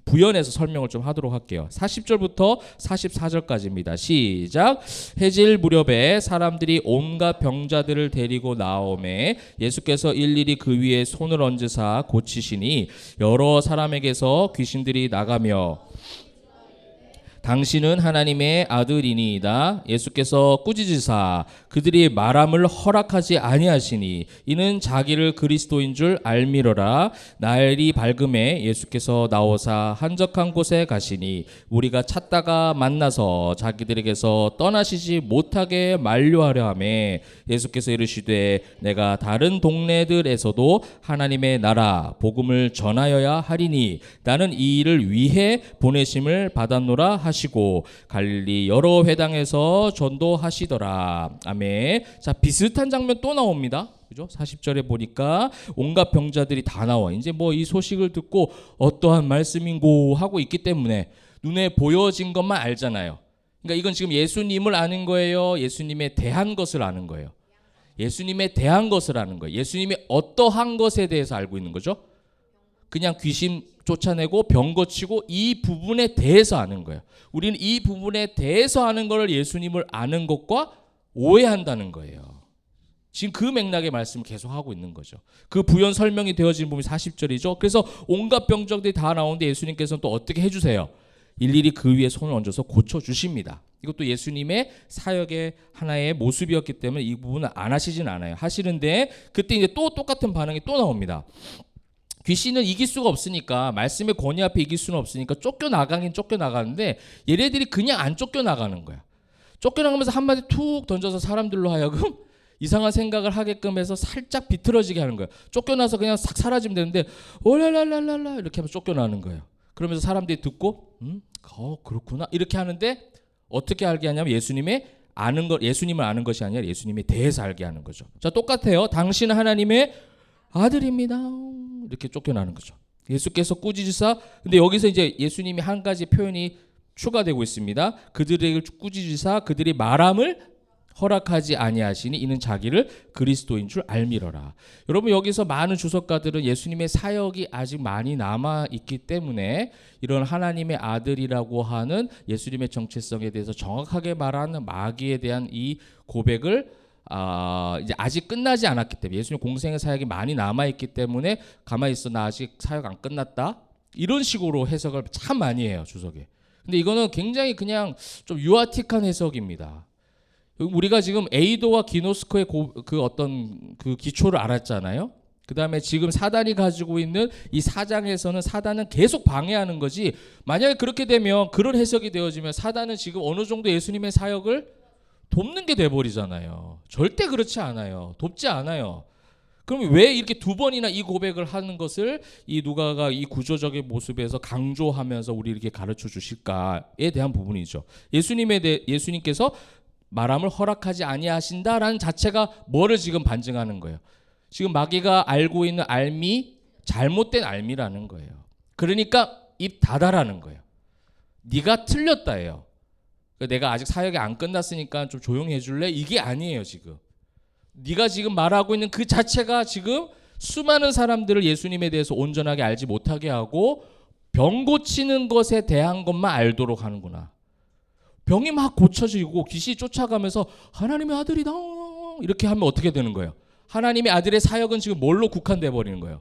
부연해서 설명을 좀 하도록 할게요. 40절부터 44절까지입니다. 시작. 해질 무렵에 사람들이 온갖 병자들을 데리고 나오매 예수께서 일일이 그 위에 손을 얹으사 고치시니 여러 사람에게서 귀신들이 나가며 당신은 하나님의 아들이니이다. 예수께서 꾸짖으사 그들이 말함을 허락하지 아니하시니 이는 자기를 그리스도인 줄 알미러라. 날이 밝음에 예수께서 나오사 한적한 곳에 가시니 우리가 찾다가 만나서 자기들에게서 떠나시지 못하게 만류하려 하매 예수께서 이르시되 내가 다른 동네들에서도 하나님의 나라 복음을 전하여야 하리니 나는 이 일을 위해 보내심을 받았노라 하시고 갈릴리 여러 회당에서 전도하시더라. 아멘. 자, 비슷한 장면 또 나옵니다. 그죠? 40절에 보니까 온갖 병자들이 다 나와. 이제 뭐 이 소식을 듣고 어떠한 말씀인고 하고 있기 때문에 눈에 보여진 것만 알잖아요. 그러니까 이건 지금 예수님을 아는 거예요? 예수님에 대한 것을 아는 거예요? 예수님에 대한 것을 아는 거예요. 예수님이 어떠한 것에 대해서 알고 있는 거죠? 그냥 귀신 쫓아내고 병 고치고 이 부분에 대해서 아는 거예요. 우리는 이 부분에 대해서 아는 것을 예수님을 아는 것과 오해한다는 거예요. 지금 그 맥락의 말씀을 계속 하고 있는 거죠. 그 부연 설명이 되어진 부분이 40절이죠. 그래서 온갖 병정들이 다 나오는데 예수님께서는 또 어떻게 해주세요? 일일이 그 위에 손을 얹어서 고쳐주십니다. 이것도 예수님의 사역의 하나의 모습이었기 때문에 이 부분은 안 하시진 않아요. 하시는데 그때 이제 또 똑같은 반응이 또 나옵니다. 귀신은 이길 수가 없으니까 말씀의 권위 앞에 이길 수는 없으니까 쫓겨나가긴 쫓겨나가는데 얘네들이 그냥 안 쫓겨나가는 거야. 쫓겨나가면서 한마디 툭 던져서 사람들로 하여금 이상한 생각을 하게끔 해서 살짝 비틀어지게 하는 거야. 쫓겨나서 그냥 싹 사라지면 되는데 올랄랄랄랄라 이렇게 하면서 쫓겨나는 거예요. 그러면서 사람들이 듣고 그렇구나 이렇게 하는데 어떻게 알게 하냐면 예수님을 아는 것이 아니라 예수님에 대해서 알게 하는 거죠. 자, 똑같아요. 당신은 하나님의 아들입니다. 이렇게 쫓겨나는 거죠. 예수께서 꾸짖으사 근데 여기서 이제 예수님이 한 가지 표현이 추가되고 있습니다. 그들에게 꾸짖으사 그들이 말함을 허락하지 아니하시니 이는 자기를 그리스도인 줄 알미러라. 여러분, 여기서 많은 주석가들은 예수님의 사역이 아직 많이 남아 있기 때문에 이런 하나님의 아들이라고 하는 예수님의 정체성에 대해서 정확하게 말하는 마귀에 대한 이 고백을 이제 아직 끝나지 않았기 때문에, 예수님 공생의 사역이 많이 남아 있기 때문에 가만히 있어, 나 아직 사역 안 끝났다, 이런 식으로 해석을 참 많이 해요, 주석에. 근데 이거는 굉장히 그냥 좀 유아틱한 해석입니다. 우리가 지금 에이도와 기노스코의 그 어떤 그 기초를 알았잖아요. 그 다음에 지금 사단이 가지고 있는 이 4장에서는 사단은 계속 방해하는 거지, 만약에 그렇게 되면, 그런 해석이 되어지면 사단은 지금 어느 정도 예수님의 사역을 돕는 게 돼버리잖아요. 절대 그렇지 않아요. 돕지 않아요. 그럼 왜 이렇게 두 번이나 이 고백을 하는 것을 이 누가가 이 구조적인 모습에서 강조하면서 우리 이렇게 가르쳐 주실까에 대한 부분이죠. 예수님께서 말함을 허락하지 아니하신다라는 자체가 뭐를 지금 반증하는 거예요? 지금 마귀가 알고 있는 알미, 잘못된 알미라는 거예요. 그러니까 입 닫아라는 거예요. 네가 틀렸다예요. 내가 아직 사역이 안 끝났으니까 좀 조용히 해줄래? 이게 아니에요. 지금 네가 지금 말하고 있는 그 자체가 지금 수많은 사람들을 예수님에 대해서 온전하게 알지 못하게 하고 병 고치는 것에 대한 것만 알도록 하는구나. 병이 막 고쳐지고 귀신이 쫓아가면서 하나님의 아들이다 이렇게 하면 어떻게 되는 거예요? 하나님의 아들의 사역은 지금 뭘로 국한돼 버리는 거예요?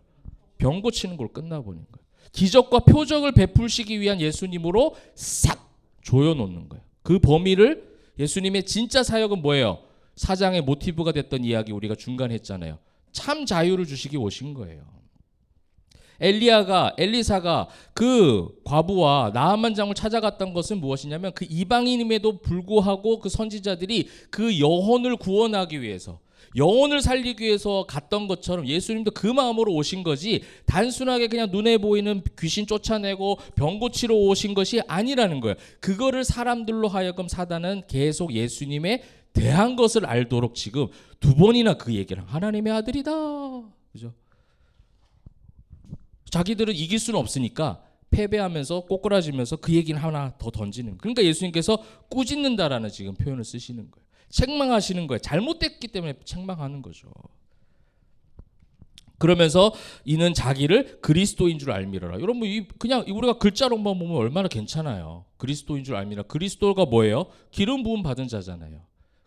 병 고치는 걸 끝나버리는 거예요. 기적과 표적을 베풀시기 위한 예수님으로 싹 조여놓는 거예요. 그 범위를, 예수님의 진짜 사역은 뭐예요? 4장의 모티브가 됐던 이야기 우리가 중간에 했잖아요. 참 자유를 주시기 오신 거예요. 엘리사가 그 과부와 나아만 장을 찾아갔던 것은 무엇이냐면, 그 이방인임에도 불구하고 그 선지자들이 그 영혼을 구원하기 위해서, 영혼을 살리기 위해서 갔던 것처럼 예수님도 그 마음으로 오신 거지, 단순하게 그냥 눈에 보이는 귀신 쫓아내고 병 고치러 오신 것이 아니라는 거예요. 그거를 사람들로 하여금 사단은 계속 예수님에 대한 것을 알도록 지금 두 번이나 그 얘기를, 하나님의 아들이다, 그죠? 자기들은 이길 수는 없으니까 패배하면서 꼬꾸라지면서 그 얘기는 하나 더 던지는. 그러니까 예수님께서 꾸짖는다라는 지금 표현을 쓰시는 거예요. 책망하시는 거예요. 잘못됐기 때문에 책망하는 거죠. 그러면서 이는 자기를 그리스도인 줄 알미러라. 여러분, 그냥 우리가 글자로만 보면 얼마나 괜찮아요. 그리스도인 줄 알미라. 그리스도가 뭐예요? 기름 부음 받은 자잖아요.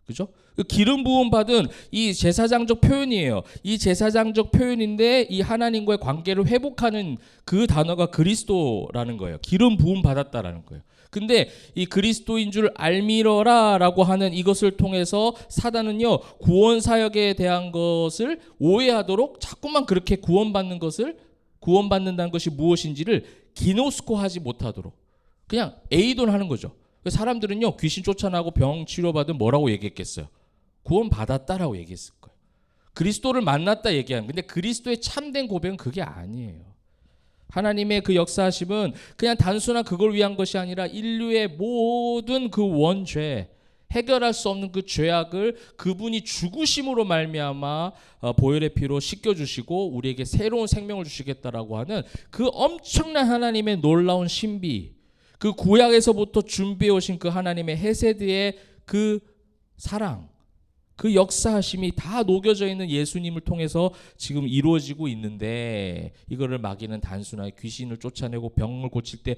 그죠? 기름 부음 받은 이 제사장적 표현이에요. 이 제사장적 표현인데 이 하나님과의 관계를 회복하는 그 단어가 그리스도라는 거예요. 기름 부음 받았다라는 거예요. 근데 이 그리스도인 줄 알미러라라고 하는 이것을 통해서 사단은요, 구원 사역에 대한 것을 오해하도록 자꾸만 그렇게 구원받는다는 것이 무엇인지를 기노스코하지 못하도록 그냥 에이돈하는 거죠. 사람들은요, 귀신 쫓아나고 병 치료받은 뭐라고 얘기했겠어요? 구원받았다라고 얘기했을 거예요. 그리스도를 만났다 얘기하는. 근데 그리스도의 참된 고백은 그게 아니에요. 하나님의 그 역사하심은 그냥 단순한 그걸 위한 것이 아니라 인류의 모든 그 원죄, 해결할 수 없는 그 죄악을 그분이 죽으심으로 말미암아 보혈의 피로 씻겨주시고 우리에게 새로운 생명을 주시겠다라고 하는 그 엄청난 하나님의 놀라운 신비, 그 구약에서부터 준비해 오신 그 하나님의 헤세드의 그 사랑, 그 역사하심이 다 녹여져 있는 예수님을 통해서 지금 이루어지고 있는데, 이거를 마귀는 단순하게 귀신을 쫓아내고 병을 고칠 때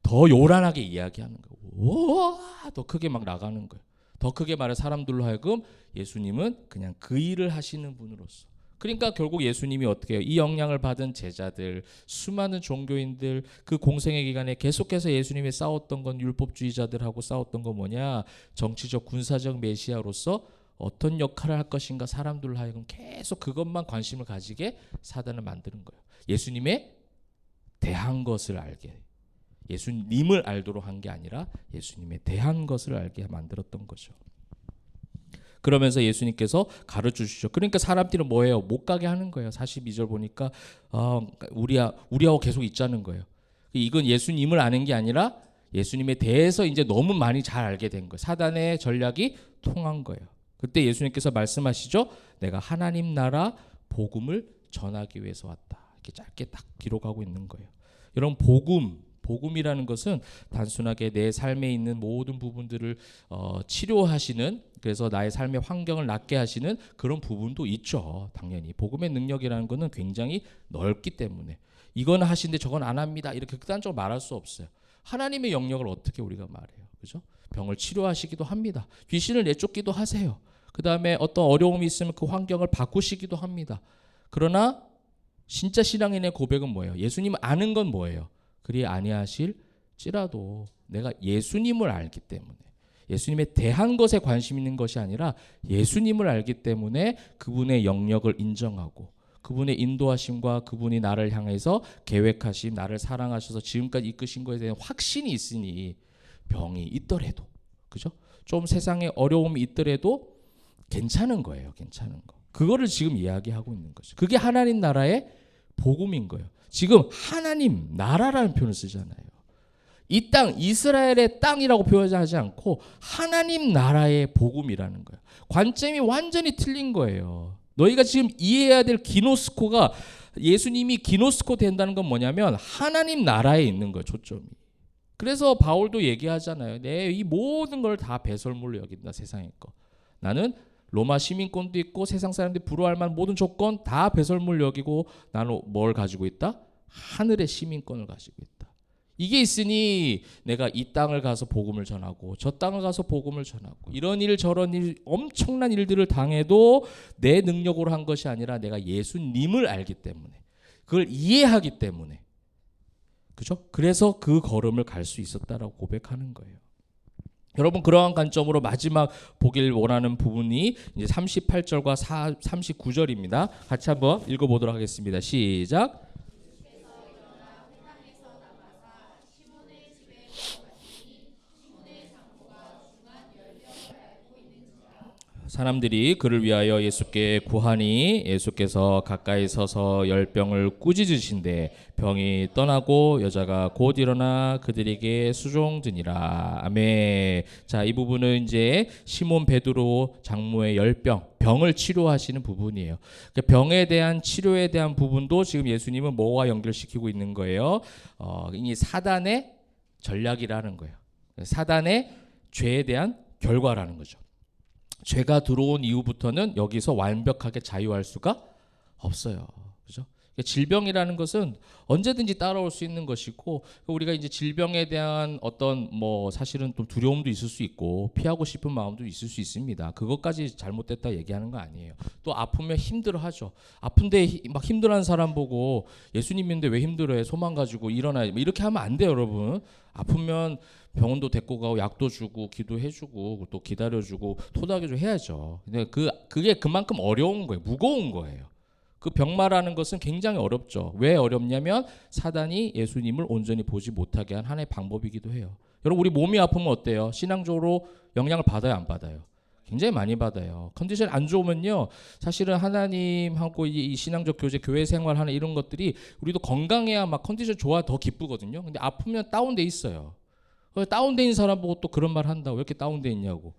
더 요란하게 이야기하는 거예요. 우와, 더 크게 막 나가는 거예요. 더 크게 말해 사람들로 하여금 예수님은 그냥 그 일을 하시는 분으로서. 그러니까 결국 예수님이 어떻게 해요? 이 영향을 받은 제자들, 수많은 종교인들, 그 공생의 기간에 계속해서 예수님이 싸웠던 건, 율법주의자들하고 싸웠던 건 뭐냐? 정치적 군사적 메시아로서 어떤 역할을 할 것인가, 사람들로 하여금 계속 그것만 관심을 가지게 사단을 만드는 거예요. 예수님에 대한 것을 알게, 예수님을 알도록 한 게 아니라 예수님에 대한 것을 알게 만들었던 거죠. 그러면서 예수님께서 가르쳐 주시죠. 그러니까 사람들은 뭐예요? 못 가게 하는 거예요. 42절 보니까 우리하고 계속 있자는 거예요. 이건 예수님을 아는 게 아니라 예수님에 대해서 이제 너무 많이 잘 알게 된 거예요. 사단의 전략이 통한 거예요. 그때 예수님께서 말씀하시죠. 내가 하나님 나라 복음을 전하기 위해서 왔다. 이렇게 짧게 딱 기록하고 있는 거예요. 여러분, 복음, 복음이라는 것은 단순하게 내 삶에 있는 모든 부분들을 치료하시는, 그래서 나의 삶의 환경을 낫게 하시는 그런 부분도 있죠. 당연히 복음의 능력이라는 것은 굉장히 넓기 때문에 이건 하시는데 저건 안 합니다, 이렇게 극단적으로 말할 수 없어요. 하나님의 영역을 어떻게 우리가 말해요, 그죠? 병을 치료하시기도 합니다. 귀신을 내쫓기도 하세요. 그 다음에 어떤 어려움이 있으면 그 환경을 바꾸시기도 합니다. 그러나 진짜 신앙인의 고백은 뭐예요? 예수님을 아는 건 뭐예요? 그리 아니하실지라도 내가 예수님을 알기 때문에, 예수님에 대한 것에 관심 있는 것이 아니라 예수님을 알기 때문에 그분의 영역을 인정하고 그분의 인도하심과 그분이 나를 향해서 계획하심, 나를 사랑하셔서 지금까지 이끄신 것에 대한 확신이 있으니 병이 있더라도, 그죠? 좀 세상에 어려움이 있더라도 괜찮은 거예요. 괜찮은 거. 그거를 지금 이야기하고 있는 거죠. 그게 하나님 나라의 복음인 거예요. 지금 하나님 나라라는 표현을 쓰잖아요. 이 땅, 이스라엘의 땅이라고 표현하지 않고 하나님 나라의 복음이라는 거예요. 관점이 완전히 틀린 거예요. 너희가 지금 이해해야 될 기노스코가, 예수님이 기노스코 된다는 건 뭐냐면 하나님 나라에 있는 거예요. 초점이. 그래서 바울도 얘기하잖아요. 내 이 모든 걸 다 배설물로 여긴다, 세상의 거. 나는 로마 시민권도 있고 세상 사람들이 부러워할 만한 모든 조건 다 배설물 여기고 나는 뭘 가지고 있다? 하늘의 시민권을 가지고 있다. 이게 있으니 내가 이 땅을 가서 복음을 전하고 저 땅을 가서 복음을 전하고 이런 일 저런 일, 엄청난 일들을 당해도 내 능력으로 한 것이 아니라 내가 예수님을 알기 때문에, 그걸 이해하기 때문에, 그죠? 그래서 그 걸음을 갈 수 있었다라고 고백하는 거예요. 여러분, 그러한 관점으로 마지막 보길 원하는 부분이 이제 38절과 39절입니다. 같이 한번 읽어보도록 하겠습니다. 시작. 사람들이 그를 위하여 예수께 구하니 예수께서 가까이 서서 열병을 꾸짖으신데 병이 떠나고 여자가 곧 일어나 그들에게 수종드니라. 아멘. 자, 이 부분은 이제 시몬 베드로 장모의 병을 치료하시는 부분이에요. 병에 대한 치료에 대한 부분도 지금 예수님은 뭐와 연결시키고 있는 거예요? 이 사단의 전략이라는 거예요. 사단의 죄에 대한 결과라는 거죠. 죄가 들어온 이후부터는 여기서 완벽하게 자유할 수가 없어요. 그죠? 질병이라는 것은 언제든지 따라올 수 있는 것이고, 우리가 이제 질병에 대한 어떤 사실은 좀 두려움도 있을 수 있고 피하고 싶은 마음도 있을 수 있습니다. 그것까지 잘못됐다 얘기하는 거 아니에요. 또 아프면 힘들어하죠. 아픈데 막 힘들어하는 사람 보고 예수님인데 왜 힘들어해? 소망 가지고 일어나. 이렇게 하면 안 돼요, 여러분. 아프면 병원도 데리고 가고 약도 주고 기도해주고 또 기다려주고 토닥여주고 해야죠. 근데 그게 그만큼 어려운 거예요. 무거운 거예요. 그 병마라는 것은 굉장히 어렵죠. 왜 어렵냐면 사단이 예수님을 온전히 보지 못하게 한 하나의 방법이기도 해요. 여러분, 우리 몸이 아프면 어때요? 신앙적으로 영향을 받아요, 안 받아요? 굉장히 많이 받아요. 컨디션 안 좋으면요, 사실은 하나님하고 이 신앙적 교제, 교회 생활하는 이런 것들이, 우리도 건강해야 막 컨디션 좋아 더 기쁘거든요. 근데 아프면 다운돼 있어요. 다운돼 있는 사람 보고 또 그런 말 한다고. 왜 이렇게 다운돼 있냐고.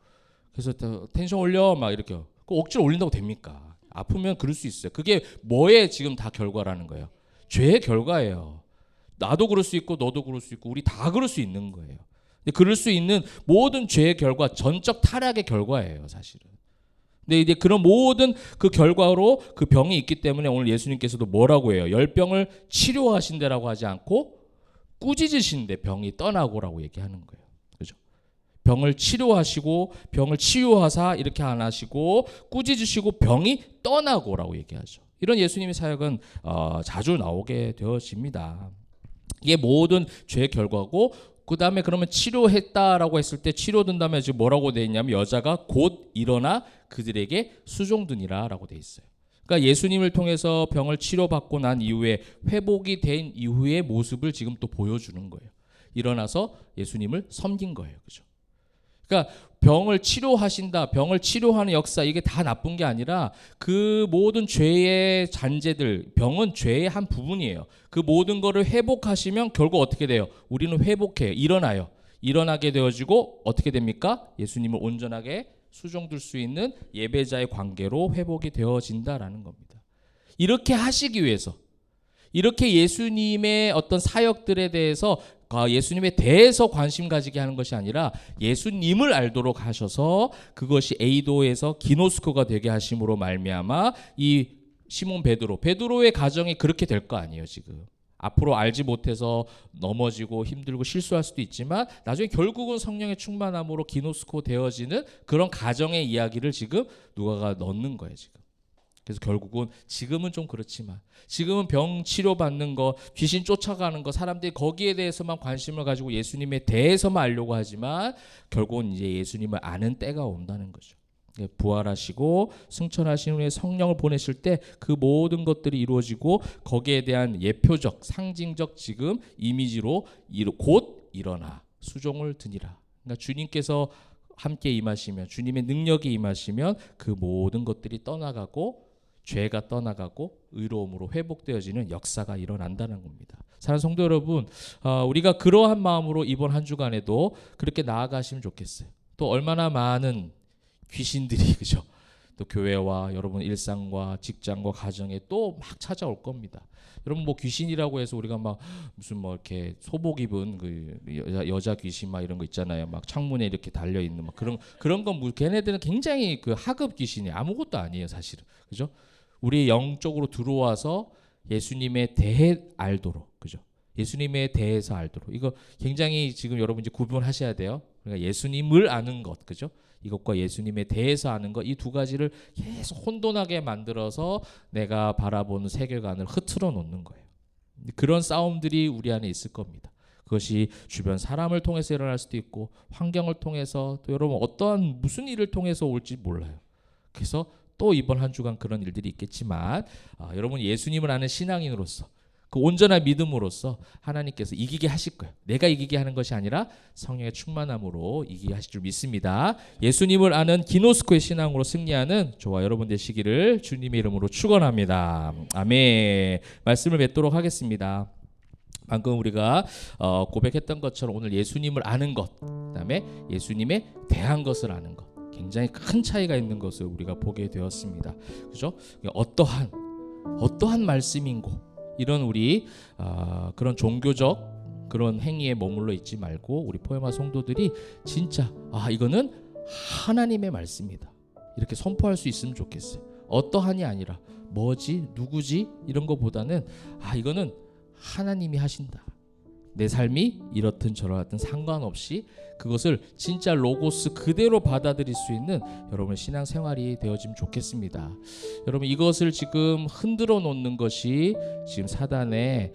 그래서 텐션 올려 막 이렇게. 억지로 올린다고 됩니까? 아프면 그럴 수 있어요. 그게 뭐에 지금 다 결과라는 거예요? 죄의 결과예요. 나도 그럴 수 있고 너도 그럴 수 있고 우리 다 그럴 수 있는 거예요. 근데 그럴 수 있는 모든 죄의 결과, 전적 타락의 결과예요, 사실은. 근데 이제 그런 모든 그 결과로 그 병이 있기 때문에 오늘 예수님께서도 뭐라고 해요? 열병을 치료하신다라고 하지 않고 꾸짖으신데 병이 떠나고라고 얘기하는 거예요. 그죠? 병을 치료하시고 병을 치유하사 이렇게 안 하시고 꾸짖으시고 병이 떠나고라고 얘기하죠. 이런 예수님의 사역은 자주 나오게 되어집니다. 이게 모든 죄의 결과고, 그 다음에 그러면 치료했다라고 했을 때 치료된 다음에 지금 뭐라고 돼 있냐면 여자가 곧 일어나 그들에게 수종드니라라고 돼 있어요. 그러니까 예수님을 통해서 병을 치료받고 난 이후에 회복이 된 이후의 모습을 지금 또 보여주는 거예요. 일어나서 예수님을 섬긴 거예요. 그죠? 그러니까 병을 치료하신다, 병을 치료하는 역사, 이게 다 나쁜 게 아니라 그 모든 죄의 잔재들, 병은 죄의 한 부분이에요. 그 모든 거를 회복하시면 결국 어떻게 돼요? 우리는 회복해요. 일어나요. 일어나게 되어지고 어떻게 됩니까? 예수님을 온전하게 수종들 수 있는 예배자의 관계로 회복이 되어진다라는 겁니다. 이렇게 하시기 위해서, 이렇게 예수님의 어떤 사역들에 대해서 예수님에 대해서 관심 가지게 하는 것이 아니라 예수님을 알도록 하셔서 그것이 에이도에서 기노스코가 되게 하심으로 말미암아 이 시몬 베드로의 가정이 그렇게 될 거 아니에요. 지금 앞으로 알지 못해서 넘어지고 힘들고 실수할 수도 있지만 나중에 결국은 성령의 충만함으로 기노스코 되어지는 그런 가정의 이야기를 지금 누가가 넣는 거예요. 지금. 그래서 결국은 지금은 좀 그렇지만 지금은 병 치료받는 거, 귀신 쫓아가는 거, 사람들이 거기에 대해서만 관심을 가지고 예수님에 대해서만 알려고 하지만 결국은 이제 예수님을 아는 때가 온다는 거죠. 부활하시고 승천하신 후에 성령을 보내실 때 그 모든 것들이 이루어지고 거기에 대한 예표적, 상징적 지금 이미지로 곧 일어나 수종을 드니라. 그러니까 주님께서 함께 임하시면, 주님의 능력이 임하시면 그 모든 것들이 떠나가고 죄가 떠나가고 의로움으로 회복되어지는 역사가 일어난다는 겁니다. 사랑하는 성도 여러분, 우리가 그러한 마음으로 이번 한 주간에도 그렇게 나아가시면 좋겠어요. 또 얼마나 많은 귀신들이 그죠? 또 교회와 여러분 일상과 직장과 가정에 또 막 찾아올 겁니다. 여러분 뭐 귀신이라고 해서 우리가 막 무슨 뭐 이렇게 소복 입은 그 여자 귀신 막 이런 거 있잖아요. 막 창문에 이렇게 달려 있는 막 그런 건 뭐 걔네들은 굉장히 그 하급 귀신이 아무것도 아니에요, 사실은. 그죠? 우리 영적으로 들어와서 예수님에 대해 알도록, 그죠? 예수님에 대해서 알도록. 이거 굉장히 지금 여러분 이제 구분하셔야 돼요. 그러니까 예수님을 아는 것, 그죠? 이것과 예수님에 대해서 아는 것, 이 두 가지를 계속 혼돈하게 만들어서 내가 바라보는 세계관을 흐트러 놓는 거예요. 그런 싸움들이 우리 안에 있을 겁니다. 그것이 주변 사람을 통해서 일어날 수도 있고 환경을 통해서 또 여러분 어떠한 무슨 일을 통해서 올지 몰라요. 그래서 또 이번 한 주간 그런 일들이 있겠지만 여러분 예수님을 아는 신앙인으로서 그 온전한 믿음으로써 하나님께서 이기게 하실 거예요. 내가 이기게 하는 것이 아니라 성령의 충만함으로 이기게 하실 줄 믿습니다. 예수님을 아는 기노스코의 신앙으로 승리하는 저와 여러분 되시기를 주님의 이름으로 축원합니다. 아멘. 말씀을 맺도록 하겠습니다. 방금 우리가 고백했던 것처럼 오늘 예수님을 아는 것, 그다음에 예수님에 대한 것을 아는 것, 굉장히 큰 차이가 있는 것을 우리가 보게 되었습니다. 그죠? 어떠한 말씀인고 이런 우리 그런 종교적 그런 행위에 머물러 있지 말고 우리 포에마 성도들이 진짜 이거는 하나님의 말씀이다 이렇게 선포할 수 있으면 좋겠어요. 어떠한이 아니라 뭐지 누구지 이런 것보다는 이거는 하나님이 하신다. 내 삶이 이렇든 저렇든 상관없이 그것을 진짜 로고스 그대로 받아들일 수 있는 여러분의 신앙생활이 되어지면 좋겠습니다. 여러분 이것을 지금 흔들어 놓는 것이 지금 사단의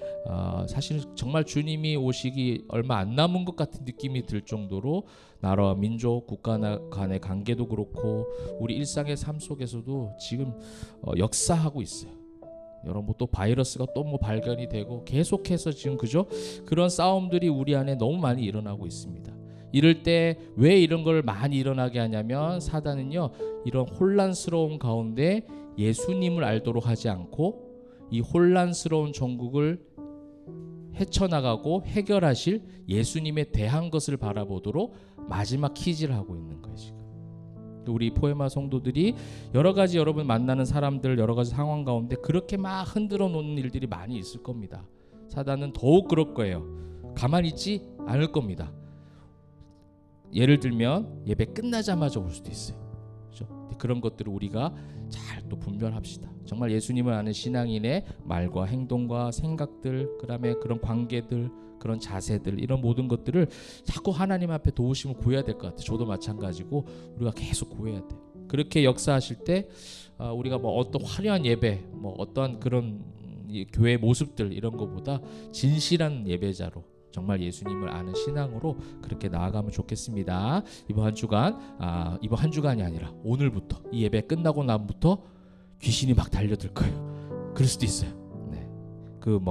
사실 정말 주님이 오시기 얼마 안 남은 것 같은 느낌이 들 정도로 나라와 민족, 국가 간의 관계도 그렇고 우리 일상의 삶 속에서도 지금 역사하고 있어요. 여러분 뭐 또 바이러스가 또 뭐 발견이 되고 계속해서 지금 그죠? 그런 싸움들이 우리 안에 너무 많이 일어나고 있습니다. 이럴 때 왜 이런 걸 많이 일어나게 하냐면 사단은요 이런 혼란스러운 가운데 예수님을 알도록 하지 않고 이 혼란스러운 전국을 헤쳐나가고 해결하실 예수님에 대한 것을 바라보도록 마지막 퀴즈를 하고 있는 거예요 지금. 우리 포에마 성도들이 여러 가지 여러분 만나는 사람들 여러 가지 상황 가운데 그렇게 막 흔들어 놓는 일들이 많이 있을 겁니다. 사단은 더욱 그럴 거예요. 가만히 있지 않을 겁니다. 예를 들면 예배 끝나자마자 올 수도 있어요. 그렇죠? 그런 것들을 우리가 잘 또 분별합시다. 정말 예수님을 아는 신앙인의 말과 행동과 생각들, 그다음에 그런 관계들, 그런 자세들 이런 모든 것들을 자꾸 하나님 앞에 도우심을 구해야 될 것 같아요. 저도 마찬가지고 우리가 계속 구해야 돼요. 그렇게 역사하실 때 우리가 뭐 어떤 화려한 예배, 뭐 어떠한 그런 교회 모습들 이런 것보다 진실한 예배자로 정말 예수님을 아는 신앙으로 그렇게 나아가면 좋겠습니다. 이번 한 주간이 아니라 오늘부터 이 예배 끝나고 나부터 귀신이 막 달려들 거예요. 그럴 수도 있어요.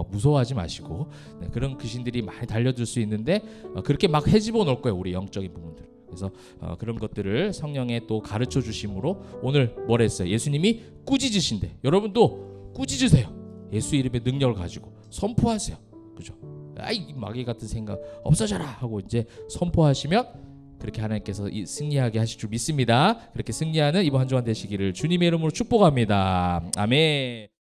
무서워하지 마시고 그런 귀신들이 많이 달려들 수 있는데 그렇게 막 헤집어 놓을 거예요. 우리 영적인 부분들. 그래서 그런 것들을 성령에 또 가르쳐 주심으로 오늘 뭐라 했어요? 예수님이 꾸짖으신대. 여러분도 꾸짖으세요. 예수 이름의 능력을 가지고 선포하세요. 그죠? 아이 마귀 같은 생각 없어져라 하고 이제 선포하시면 그렇게 하나님께서 승리하게 하실 줄 믿습니다. 그렇게 승리하는 이번 한 주간 되시기를 주님의 이름으로 축복합니다. 아멘.